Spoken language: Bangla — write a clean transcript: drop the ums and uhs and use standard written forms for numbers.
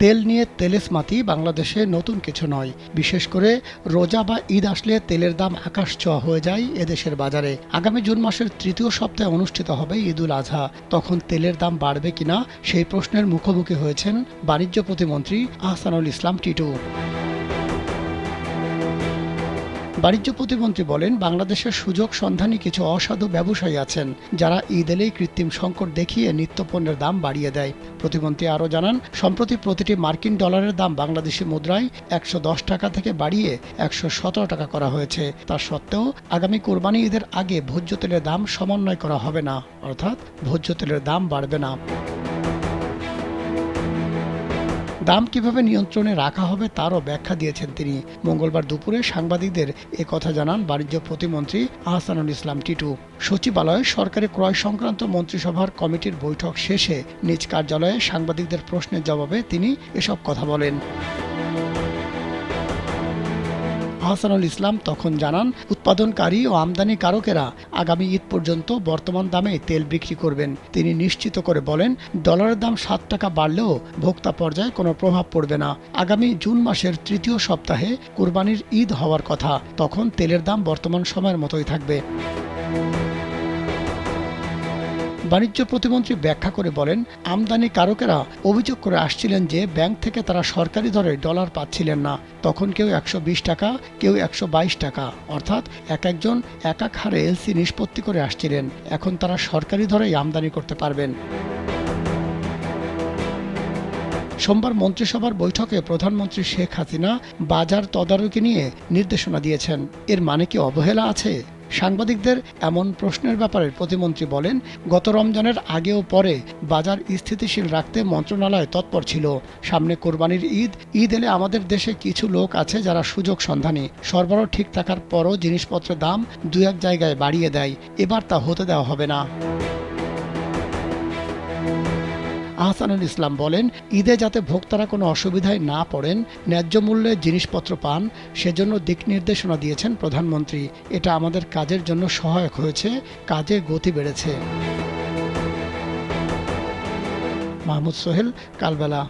তেল নিয়ে তেলেসমাতি বাংলাদেশে নতুন কিছু নয়। বিশেষ করে রোজা বা ঈদ আসলে তেলের দাম আকাশ ছোঁয়া হয়ে যায় এদেশের বাজারে। আগামী জুন মাসের তৃতীয় সপ্তাহে অনুষ্ঠিত হবে ঈদুল আজহা। তখন তেলের দাম বাড়বে কিনা সেই প্রশ্নের মুখোমুখি হয়েছেন বাণিজ্য প্রতিমন্ত্রী আহসানুল ইসলাম টিটু। বাণিজ্য প্রতিমন্ত্রী বলেন, বাংলাদেশের সুযোগ সন্ধানী কিছু অসাধু ব্যবসায়ী আছেন যারা ঈদ এলেই কৃত্রিম সংকট দেখিয়ে নিত্যপণ্যের দাম বাড়িয়ে দেয়। প্রতিমন্ত্রী আরও জানান, সম্প্রতি প্রতিটি মার্কিন ডলারের দাম বাংলাদেশি মুদ্রায় ১১০ টাকা থেকে বাড়িয়ে ১১৭ টাকা করা হয়েছে। তা সত্ত্বেও আগামী কোরবানি ঈদের আগে ভোজ্য তেলের দাম সমন্বয় করা হবে না, অর্থাৎ ভোজ্য তেলের দাম বাড়বে না। দাম কিভাবে নিয়ন্ত্রণে রাখা হবে তারও ব্যাখ্যা দিয়েছেন তিনি। মঙ্গলবার দুপুরে সাংবাদিকদের কথা জানান বাণিজ্য প্রতিমন্ত্রী আহসানুল ইসলাম টিটু। সচিবালয়ে সরকারি ক্রয় সংক্রান্ত মন্ত্রিসভার কমিটির বৈঠক শেষে নিজ কার্যালয়ে সাংবাদিকদের প্রশ্নের জবাবে তিনি এসব কথা বলেন। আহসানুল ইসলাম তখন জানান, উৎপাদনকারী ও আমদানিকারকেরা আগামী ঈদ পর্যন্ত বর্তমান দামে তেল বিক্রি করবেন। তিনি নিশ্চিত করে বলেন, ডলারের দাম ৭ টাকা বাড়লেও ভোক্তা পর্যায়ে কোনো প্রভাব পড়বে না। আগামী জুন মাসের তৃতীয় সপ্তাহে কুরবানির ঈদ হওয়ার কথা, তখন তেলের দাম বর্তমান সময়ের মতোই থাকবে। বাণিজ্য প্রতিমন্ত্রী ব্যাখ্যা করে বলেন, আমদানিকারকেরা অভিযোগ করে আসছিলেন যে ব্যাংক থেকে তারা সরকারি দরে ডলার পাচ্ছিলেন না। তখন কেউ ১২০ টাকা, কেউ ১২২ টাকা, অর্থাৎ একজন এক হারে এলসি নিষ্পত্তি করে আসছিলেন। এখন তারা সরকারি দরেই আমদানি করতে পারবেন। সোমবার মন্ত্রিসভার বৈঠকে প্রধানমন্ত্রী শেখ হাসিনা বাজার তদারকি নিয়ে নির্দেশনা দিয়েছেন। এর মানে কি অবহেলা আছে? সাংবাদিকদের এমন প্রশ্নের ব্যাপারে প্রতিমন্ত্রী বলেন, গত রমজানের আগে ও পরে বাজার স্থিতিশীল রাখতে মন্ত্রণালয় তৎপর ছিল। সামনে কোরবানির ঈদ এলে আমাদের দেশে কিছু লোক আছে যারা সুযোগ সন্ধানী। সরবরাহ ঠিক থাকার পরও জিনিসপত্রের দাম দু এক জায়গায় বাড়িয়ে দেয়। এবার তা হতে দেওয়া হবে না। আহসানুল ইসলাম বলেন, ঈদে যাতে ভোক্তারা কোনো অসুবিধায় না পড়েন, ন্যায্য মূল্যে জিনিসপত্র পান, সেজন্য দিক নির্দেশনা দিয়েছেন প্রধানমন্ত্রী। এটা আমাদের কাজের জন্য সহায়ক হয়েছে, কাজের গতি বেড়েছে। মাহমুদ সোহেল, কালবেলা।